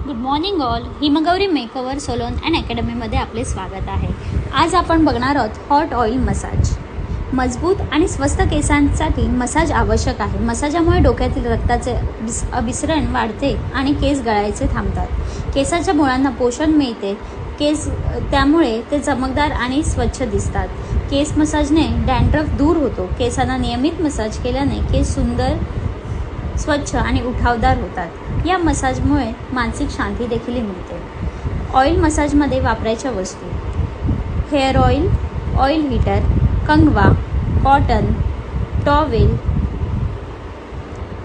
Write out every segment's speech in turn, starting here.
Good morning all. Himgauri makeover salon and अकॅडमीमध्ये आपले स्वागत आहे. आज आपण बघणार आहोत हॉट ऑइल मसाज. मजबूत आणि स्वस्थ केसांसाठी मसाज आवश्यक आहे. मसाजामुळे डोक्यातील रक्ताचे अभिसरण वाढते आणि केस गळायचे थांबतात. केसाच्या मुळांना पोषण मिळते. त्यामुळे ते चमकदार आणि स्वच्छ दिसतात. केस मसाजने डॅन्ड्रफ दूर होतो. केसांना नियमित मसाज केल्याने केस सुंदर, स्वच्छ आणि उठावदार होतात. या मसाजमुळे मानसिक शांती देखील मिळते. ऑइल मसाजमध्ये वापरायच्या वस्तू: हेअर ऑइल, ऑइल हीटर, कंगवा, कॉटन, टॉवेल,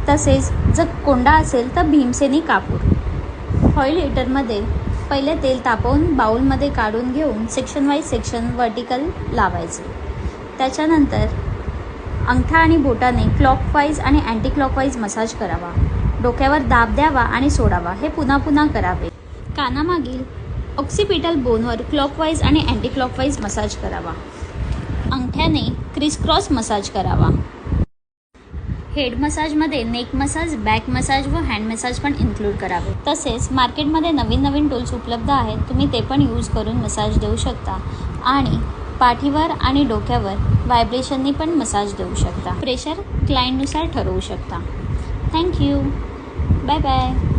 तसेच जर कोंडा असेल तर भीमसेनी कापूर. ऑइल हीटरमध्ये पहिले तेल तापवून बाउलमध्ये काढून घेऊन सेक्शन वाईज सेक्शन वर्टिकल लावायचे. त्याच्यानंतर अंगठा आणि बोटाने क्लॉकवाईज आणि अँटी क्लॉकवाईज मसाज करावा. डोक्यावर दाब द्यावा आणि सोडावा. हे पुन्हा पुन्हा करावे. कानामागील ऑक्सिपिटल बोनवर क्लॉकवाईज आणि अँटी क्लॉकवाईज मसाज करावा. अंगठ्याने क्रिसक्रॉस मसाज करावा. हेड मसाजमध्ये नेक मसाज, बॅक मसाज व हँड मसाज पण इन्क्लूड करावे. तसेच मार्केटमध्ये नवीन नवीन टूल्स उपलब्ध आहेत. तुम्ही ते पण यूज करून मसाज देऊ शकता आणि पाठीवर आणि डोक्यावर व्हायब्रेशननी पण मसाज देऊ शकता. प्रेशर क्लायंटनुसार ठरवू शकता. थँक्यू. Bye bye.